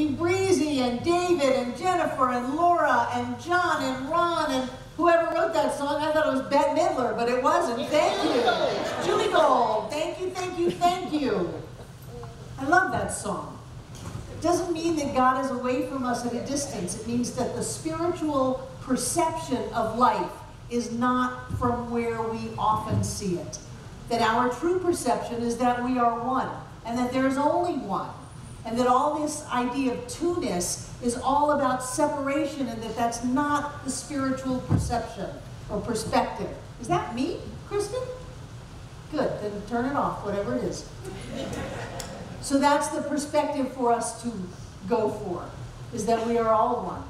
Breezy and David and Jennifer and Laura and John and Ron and whoever wrote that song. I thought it was Bette Midler, but it wasn't. Thank you. Julie Gold. Thank you, thank you, thank you. I love that song. It doesn't mean that God is away from us at a distance. It means that the spiritual perception of life is not from where we often see it. That our true perception is that we are one, and that there's only one. And that all this idea of two-ness is all about separation, and that that's not the spiritual perception or perspective. Is that me, Kristen? Good, then turn it off, whatever it is. So that's the perspective for us to go for, is that we are all one.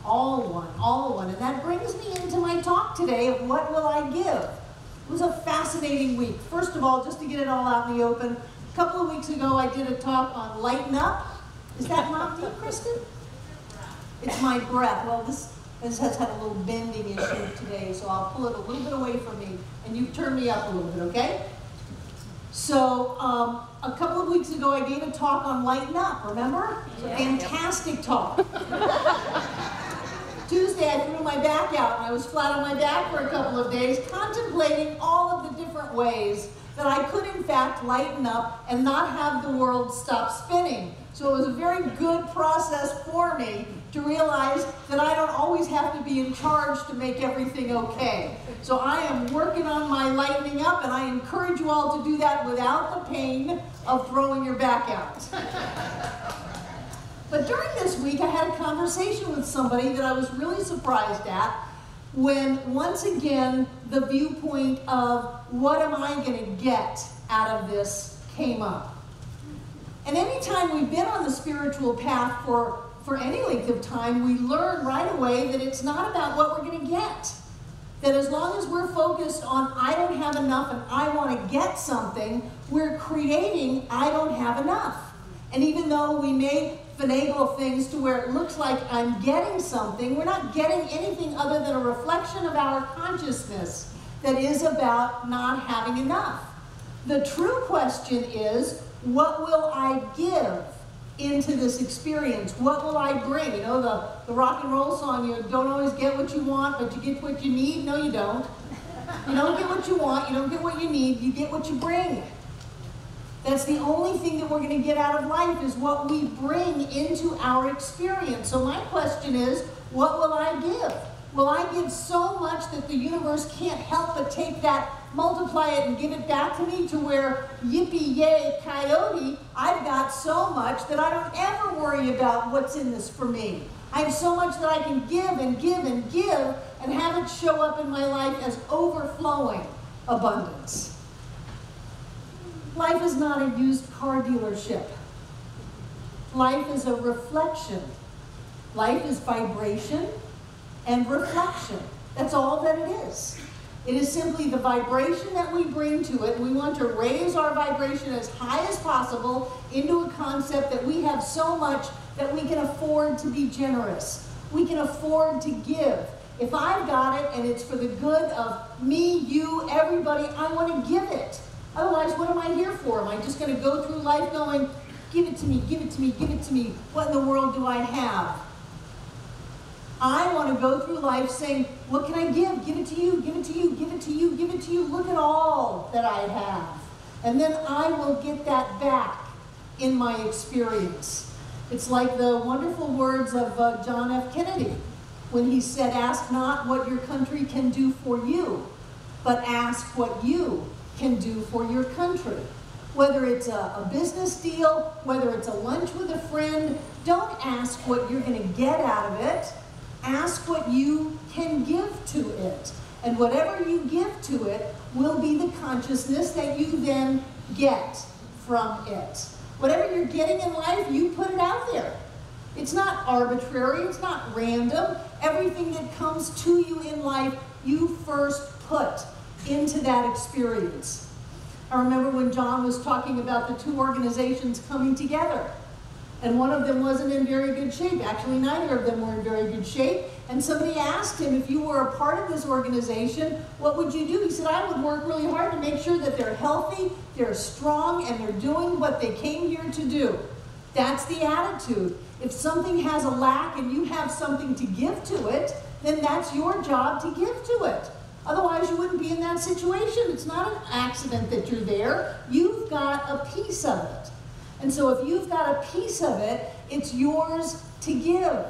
All one, all one. And that brings me into my talk today of what will I give? It was a fascinating week. First of all, just to get it all out in the open, a couple of weeks ago, I did a talk on lighten up. Is that not deep, Kristen? It's my breath. Well, this has had a little bending issue today, so I'll pull it a little bit away from me, and you turn me up a little bit, okay? So, a couple of weeks ago, I gave a talk on lighten up, remember? It was a fantastic talk. Tuesday, I threw my back out, and I was flat on my back for a couple of days, contemplating all of the different ways that I could, in fact, lighten up and not have the world stop spinning. So it was a very good process for me to realize that I don't always have to be in charge to make everything okay. So I am working on my lightening up, and I encourage you all to do that without the pain of throwing your back out. But during this week, I had a conversation with somebody that I was really surprised at, when once again the viewpoint of what am I going to get out of this came up. And anytime we've been on the spiritual path for any length of time, we learn right away that it's not about what we're going to get. That as long as we're focused on I don't have enough and I want to get something, we're creating I don't have enough. And even though we may finagle things to where it looks like I'm getting something, we're not getting anything other than a reflection of our consciousness that is about not having enough. The true question is, what will I give into this experience? What will I bring? You know, the rock and roll song, you don't always get what you want, but you get what you need. No, you don't. You don't get what you want, you don't get what you need, you get what you bring. That's the only thing that we're going to get out of life, is what we bring into our experience. So my question is, what will I give? Will I give so much that the universe can't help but take that, multiply it, and give it back to me, to where, yippee yay coyote, I've got so much that I don't ever worry about what's in this for me. I have so much that I can give and give and give and have it show up in my life as overflowing abundance. Life is not a used car dealership. Life is a reflection. Life is vibration and reflection. That's all that it is. It is simply the vibration that we bring to it. We want to raise our vibration as high as possible into a concept that we have so much that we can afford to be generous. We can afford to give. If I've got it and it's for the good of me, you, everybody, I want to give it. Otherwise, what am I here for? Am I just going to go through life going, give it to me, give it to me, give it to me. What in the world do I have? I want to go through life saying, what can I give? Give it to you, give it to you, give it to you, give it to you. Look at all that I have. And then I will get that back in my experience. It's like the wonderful words of John F. Kennedy when he said, ask not what your country can do for you, but ask what you can do for your country. Whether it's a business deal, whether it's a lunch with a friend, don't ask what you're going to get out of it. Ask what you can give to it. And whatever you give to it will be the consciousness that you then get from it. Whatever you're getting in life, you put it out there. It's not arbitrary, it's not random. Everything that comes to you in life, you first put into that experience. I remember when John was talking about the two organizations coming together, and one of them wasn't in very good shape. Actually, neither of them were in very good shape. And somebody asked him, if you were a part of this organization, what would you do? He said, I would work really hard to make sure that they're healthy, they're strong, and they're doing what they came here to do. That's the attitude. If something has a lack and you have something to give to it, then that's your job to give to it. Otherwise, you wouldn't be in that situation. It's not an accident that you're there. You've got a piece of it. And so if you've got a piece of it, it's yours to give.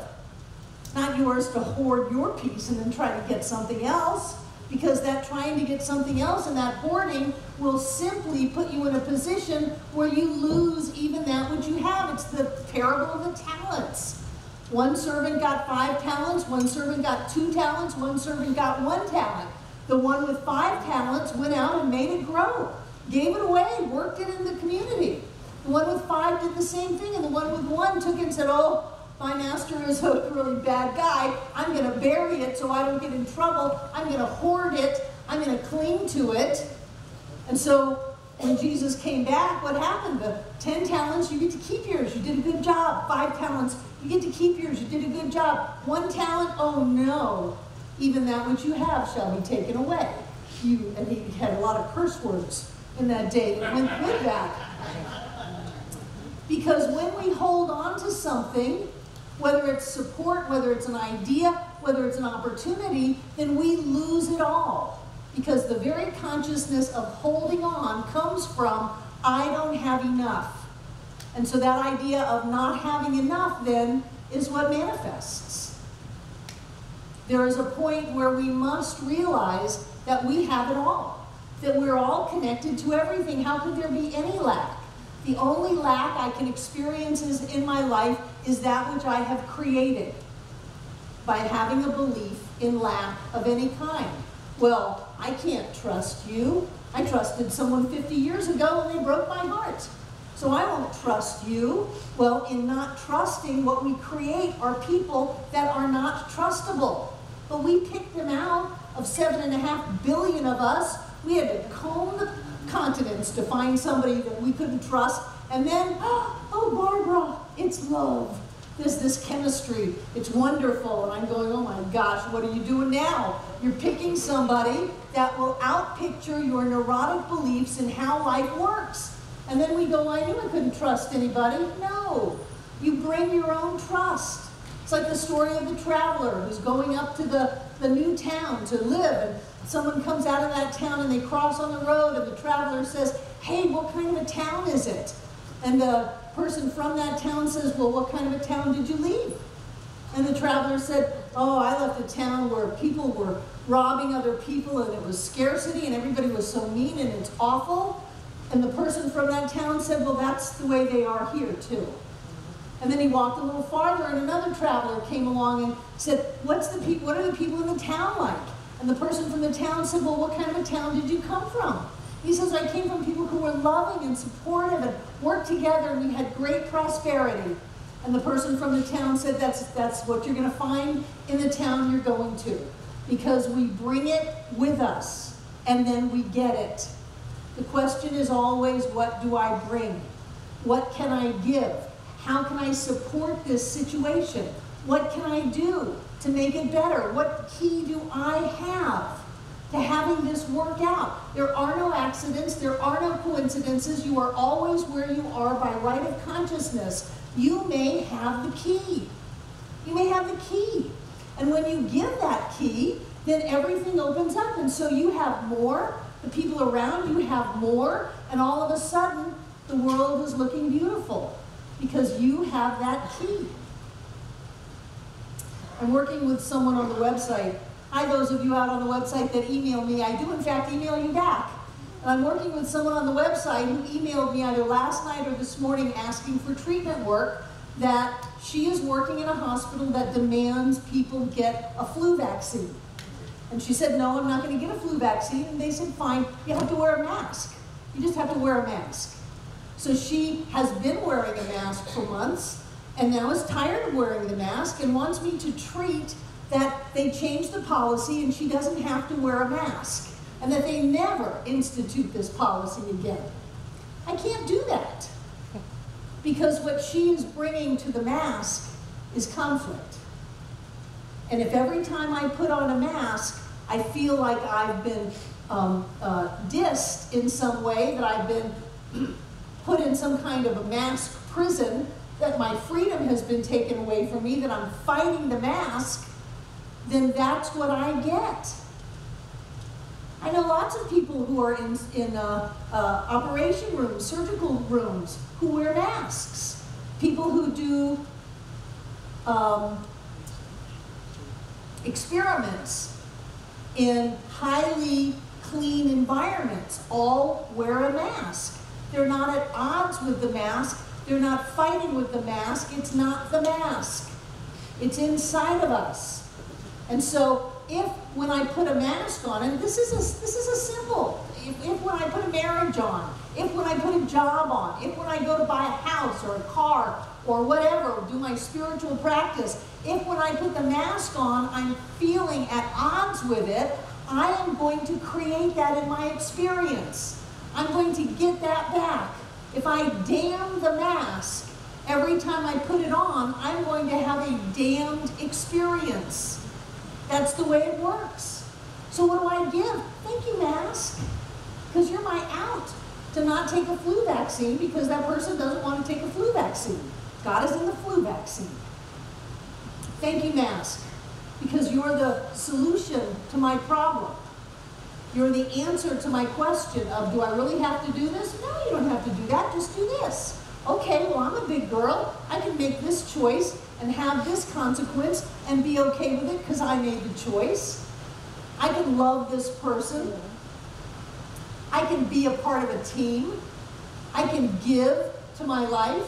Not yours to hoard your piece and then try to get something else, because that trying to get something else and that hoarding will simply put you in a position where you lose even that which you have. It's the parable of the talents. One servant got 5 talents, one servant got 2 talents, one servant got 1 talent. The one with 5 talents went out and made it grow, gave it away, worked it in the community. The one with 5 did the same thing, and the one with 1 took it and said, oh, my master is a really bad guy. I'm going to bury it so I don't get in trouble. I'm going to hoard it. I'm going to cling to it. And so when Jesus came back, what happened? The 10 talents, you get to keep yours. You did a good job. 5 talents, you get to keep yours. You did a good job. 1 talent, oh no. Even that which you have shall be taken away. And he had a lot of curse words in that day that went with that. Because when we hold on to something, whether it's support, whether it's an idea, whether it's an opportunity, then we lose it all. Because the very consciousness of holding on comes from, I don't have enough. And so that idea of not having enough then is what manifests. There is a point where we must realize that we have it all, that we're all connected to everything. How could there be any lack? The only lack I can experience in my life is that which I have created by having a belief in lack of any kind. Well, I can't trust you. I trusted someone 50 years ago and they broke my heart. So I won't trust you. Well, in not trusting, what we create are people that are not trustable. But we picked them out of 7.5 billion of us. We had to comb the continents to find somebody that we couldn't trust. And then, oh, Barbara, it's love. There's this chemistry. It's wonderful. And I'm going, oh my gosh, what are you doing now? You're picking somebody that will outpicture your neurotic beliefs in how life works. And then we go, I knew I couldn't trust anybody. No, you bring your own trust. It's like the story of the traveler who's going up to the new town to live. And someone comes out of that town and they cross on the road and the traveler says, hey, what kind of a town is it? And the person from that town says, well, what kind of a town did you leave? And the traveler said, oh, I left a town where people were robbing other people and it was scarcity and everybody was so mean and it's awful. And the person from that town said, well, that's the way they are here too. And then he walked a little farther and another traveler came along and said, what are the people in the town like? And the person from the town said, well, what kind of a town did you come from? He says, I came from people who were loving and supportive and worked together and we had great prosperity. And the person from the town said, that's what you're going to find in the town you're going to. Because we bring it with us and then we get it. The question is always, what do I bring? What can I give? How can I support this situation? What can I do to make it better? What key do I have to having this work out? There are no accidents. There are no coincidences. You are always where you are by right of consciousness. You may have the key. You may have the key. And when you give that key, then everything opens up. And so you have more. The people around you have more. And all of a sudden, the world is looking beautiful because you have that key. I'm working with someone on the website. Hi, those of you out on the website that email me. I do, in fact, email you back. And I'm working with someone on the website who emailed me either last night or this morning asking for treatment work, that she is working in a hospital that demands people get a flu vaccine. And she said, no, I'm not going to get a flu vaccine. And they said, fine, you have to wear a mask. You just have to wear a mask. So she has been wearing a mask for months and now is tired of wearing the mask and wants me to treat that they changed the policy and she doesn't have to wear a mask and that they never institute this policy again. I can't do that because what she is bringing to the mask is conflict. And if every time I put on a mask, I feel like I've been dissed in some way, that I've been put in some kind of a mask prison, that my freedom has been taken away from me, that I'm fighting the mask, then that's what I get. I know lots of people who are in operation rooms, surgical rooms, who wear masks. People who do experiments in highly clean environments all wear a mask. They're not at odds with the mask. They're not fighting with the mask. It's not the mask. It's inside of us. And so if when I put a mask on, and this is a simple, if when I put a marriage on, if when I put a job on, if when I go to buy a house or a car or whatever, do my spiritual practice, if when I put the mask on, I'm feeling at odds with it, I am going to create that in my experience. I'm going to get that back. If I damn the mask, every time I put it on, I'm going to have a damned experience. That's the way it works. So what do I give? Thank you, mask. Because you're my out to not take a flu vaccine because that person doesn't want to take a flu vaccine. God is in the flu vaccine. Thank you, mask. Because you're the solution to my problem. You're the answer to my question of, do I really have to do this? No, you don't have to do that. Just do this. Okay, well, I'm a big girl. I can make this choice and have this consequence and be okay with it because I made the choice. I can love this person. I can be a part of a team. I can give to my life.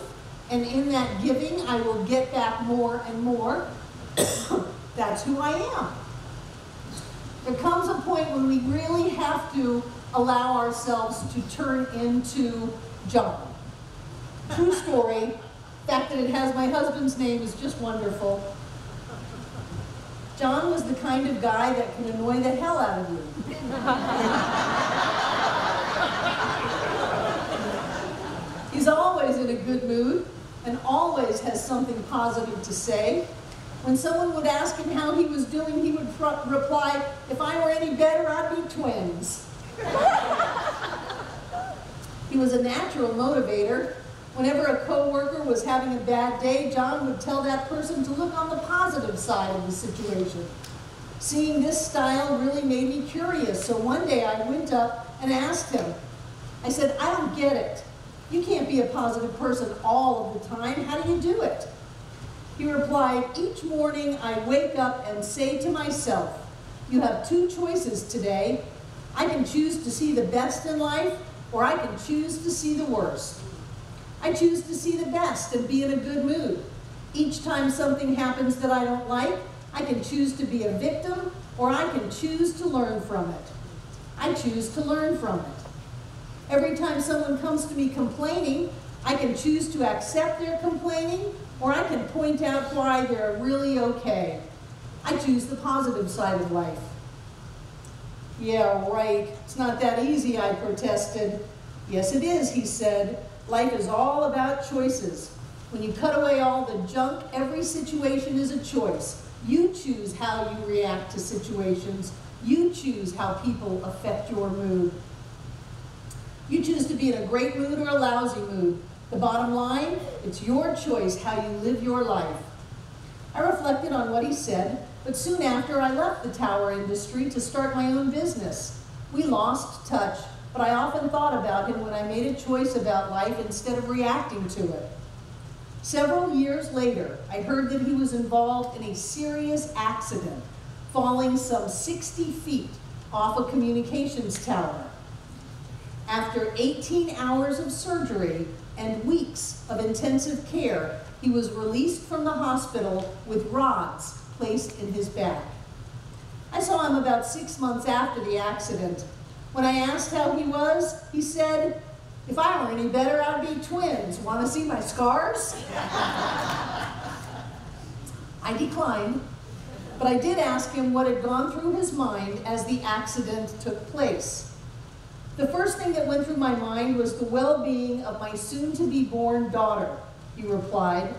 And in that giving, I will get back more and more. That's who I am. There comes a point when we really have to allow ourselves to turn into John. True story. The fact that it has my husband's name is just wonderful. John was the kind of guy that can annoy the hell out of you. He's always in a good mood and always has something positive to say. When someone would ask him how he was doing, he would reply, if I were any better, I'd be twins. He was a natural motivator. Whenever a coworker was having a bad day, John would tell that person to look on the positive side of the situation. Seeing this style really made me curious, so one day I went up and asked him. I said, I don't get it. You can't be a positive person all of the time. How do you do it? He replied, each morning I wake up and say to myself, you have two choices today. I can choose to see the best in life, or I can choose to see the worst. I choose to see the best and be in a good mood. Each time something happens that I don't like, I can choose to be a victim, or I can choose to learn from it. I choose to learn from it. Every time someone comes to me complaining, I can choose to accept their complaining, or I can point out why they're really okay. I choose the positive side of life. Yeah, right. It's not that easy, I protested. Yes, it is, he said. Life is all about choices. When you cut away all the junk, every situation is a choice. You choose how you react to situations. You choose how people affect your mood. You choose to be in a great mood or a lousy mood. The bottom line, it's your choice how you live your life. I reflected on what he said, but soon after I left the tower industry to start my own business. We lost touch, but I often thought about him when I made a choice about life instead of reacting to it. Several years later, I heard that he was involved in a serious accident, falling some 60 feet off a communications tower. After 18 hours of surgery and weeks of intensive care, he was released from the hospital with rods placed in his back. I saw him about 6 months after the accident. When I asked how he was, he said, if I were any better, I'd be twins. Want to see my scars? I declined, but I did ask him what had gone through his mind as the accident took place. The first thing that went through my mind was the well-being of my soon-to-be-born daughter, he replied.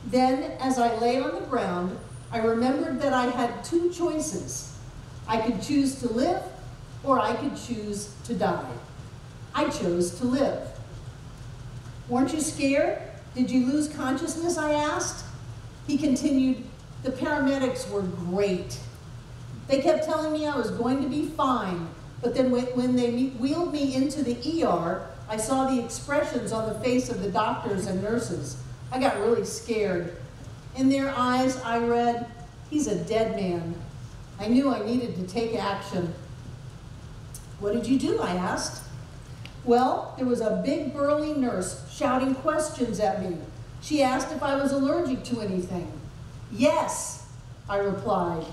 Then, as I lay on the ground, I remembered that I had two choices. I could choose to live, or I could choose to die. I chose to live. Weren't you scared? Did you lose consciousness, I asked. He continued, the paramedics were great. They kept telling me I was going to be fine, but then when they wheeled me into the ER, I saw the expressions on the face of the doctors and nurses. I got really scared. In their eyes, I read, he's a dead man. I knew I needed to take action. What did you do? I asked. Well, there was a big burly nurse shouting questions at me. She asked if I was allergic to anything. Yes, I replied.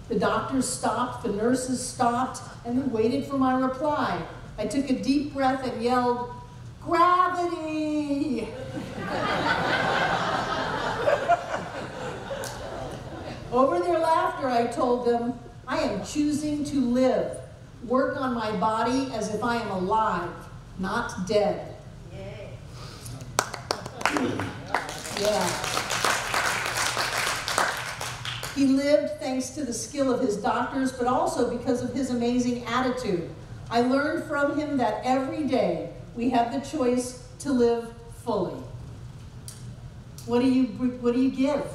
The doctors stopped, the nurses stopped, and waited for my reply. I took a deep breath and yelled, gravity! Over their laughter, I told them, I am choosing to live, work on my body as if I am alive, not dead. Yay. Yeah. He lived thanks to the skill of his doctors, but also because of his amazing attitude. I learned from him that every day we have the choice to live fully. What do you give?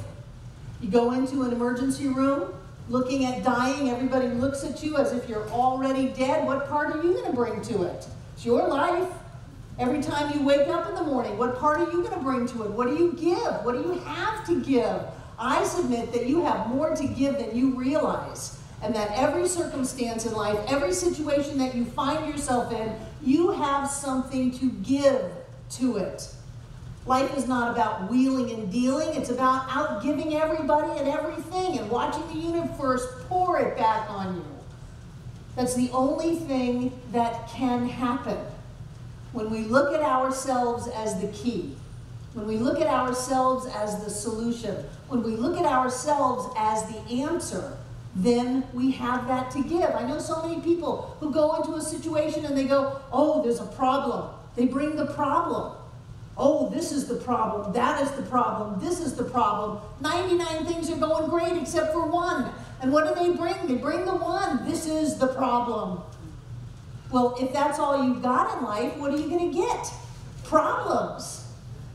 You go into an emergency room, looking at dying, everybody looks at you as if you're already dead. What part are you going to bring to it? It's your life. Every time you wake up in the morning, what part are you going to bring to it? What do you give? What do you have to give? I submit that you have more to give than you realize, and that every circumstance in life, every situation that you find yourself in, you have something to give to it. Life is not about wheeling and dealing. It's about outgiving everybody and everything and watching the universe pour it back on you. That's the only thing that can happen. When we look at ourselves as the key, when we look at ourselves as the solution, when we look at ourselves as the answer, then we have that to give. I know so many people who go into a situation and they go, oh, there's a problem. They bring the problem. Oh, this is the problem, that is the problem, this is the problem. 99 things are going great except for one. And what do they bring? They bring the one. This is the problem. Well, if that's all you've got in life, what are you going to get? Problems.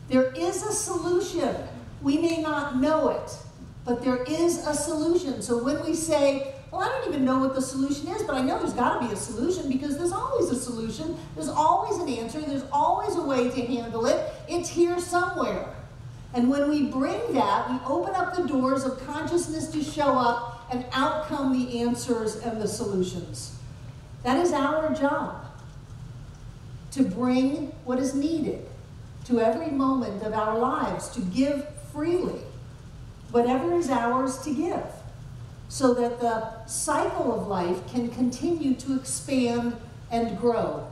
There is a solution. We may not know it, but there is a solution. So when we say, well, I don't even know what the solution is, but I know there's got to be a solution because there's always a solution. There's always an answer. There's always a way to handle it. It's here somewhere. And when we bring that, we open up the doors of consciousness to show up, and out come the answers and the solutions. That is our job, to bring what is needed to every moment of our lives, to give freely whatever is ours to give, so that the cycle of life can continue to expand and grow.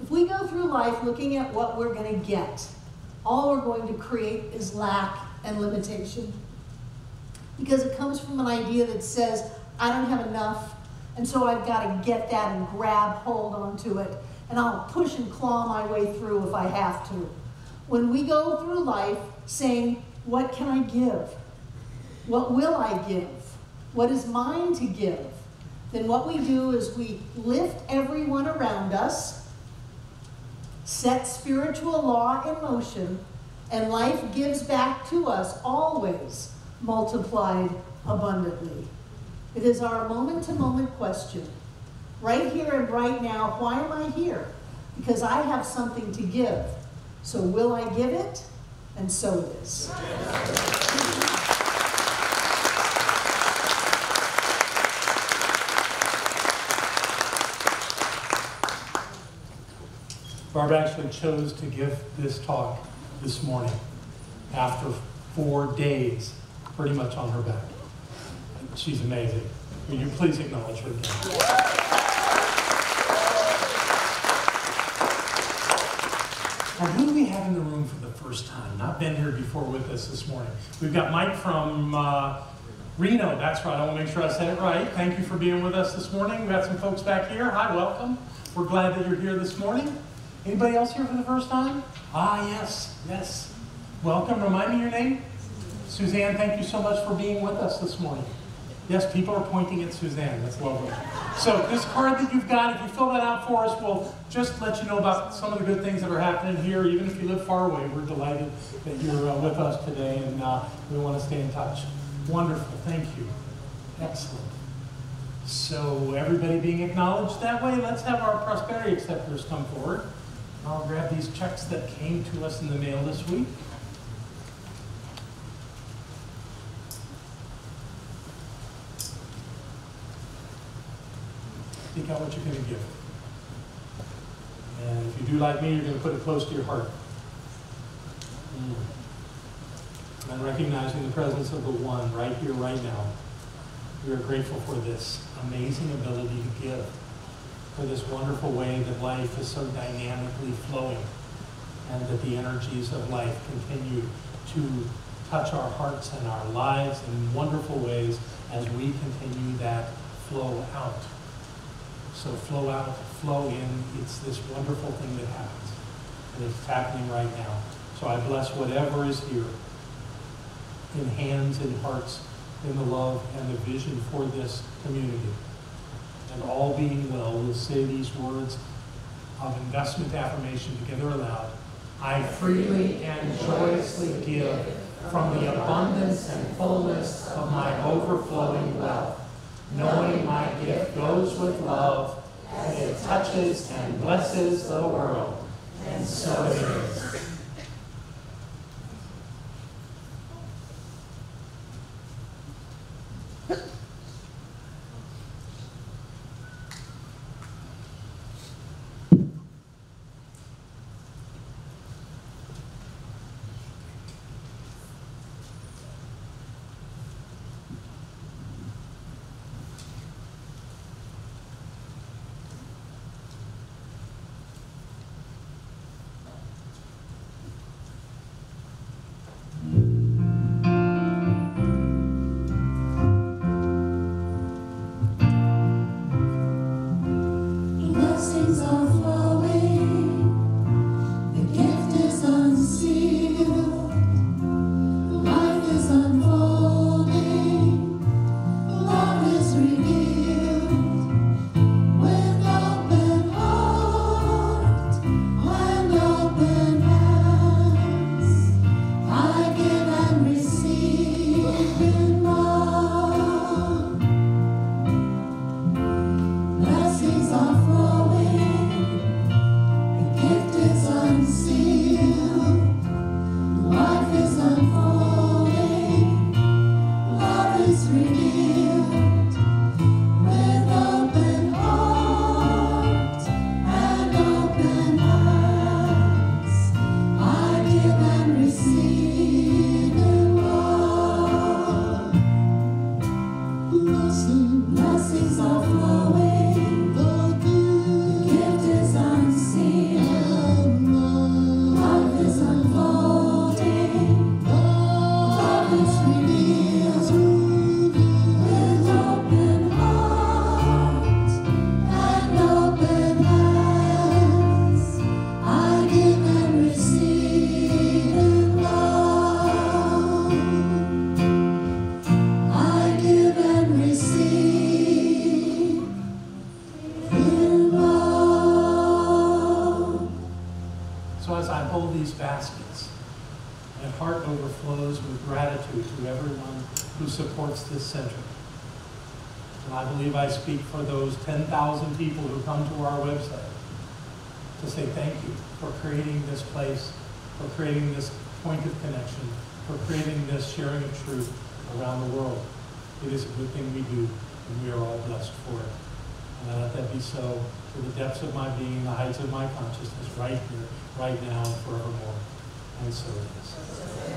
If we go through life looking at what we're going to get, all we're going to create is lack and limitation. Because it comes from an idea that says, I don't have enough, and so I've got to get that and grab hold onto it, and I'll push and claw my way through if I have to. When we go through life saying, what can I give? What will I give? What is mine to give? Then what we do is we lift everyone around us, set spiritual law in motion, and life gives back to us always multiplied abundantly. It is our moment-to-moment question. Right here and right now, why am I here? Because I have something to give. So will I give it? And so it is. Barb actually chose to give this talk this morning after 4 days pretty much on her back. She's amazing. Will you please acknowledge her again? Now, who do we have in the room for the first time? Not been here before with us this morning. We've got Mike from Reno. That's right. I want to make sure I said it right. Thank you for being with us this morning. We've got some folks back here. Hi, welcome. We're glad that you're here this morning. Anybody else here for the first time? Ah, yes, yes. Welcome. Remind me your name. Suzanne, thank you so much for being with us this morning. Yes, people are pointing at Suzanne. That's lovely. So this card that you've got, if you fill that out for us, we'll just let you know about some of the good things that are happening here. Even if you live far away, we're delighted that you're with us today, and we want to stay in touch. Wonderful. Thank you. Excellent. So everybody being acknowledged that way, let's have our prosperity acceptors come forward. I'll grab these checks that came to us in the mail this week. Think out what you're going to give. And if you do like me, you're going to put it close to your heart. And recognizing the presence of the one right here, right now. We are grateful for this amazing ability to give, for this wonderful way that life is so dynamically flowing, and that the energies of life continue to touch our hearts and our lives in wonderful ways as we continue that flow out. So flow out, flow in, it's this wonderful thing that happens. And it's happening right now. So I bless whatever is here, in hands and hearts, in the love and the vision for this community. And all being well, we'll say these words of investment affirmation together aloud. I freely and joyously give from the abundance and fullness of my overflowing wealth, knowing my gift goes with love as it touches and blesses the world. And so it is. This center. And I believe I speak for those 10,000 people who come to our website to say thank you for creating this place, for creating this point of connection, for creating this sharing of truth around the world. It is a good thing we do, and we are all blessed for it. And I let that be so to the depths of my being, the heights of my consciousness, right here, right now, and forevermore. And so it is.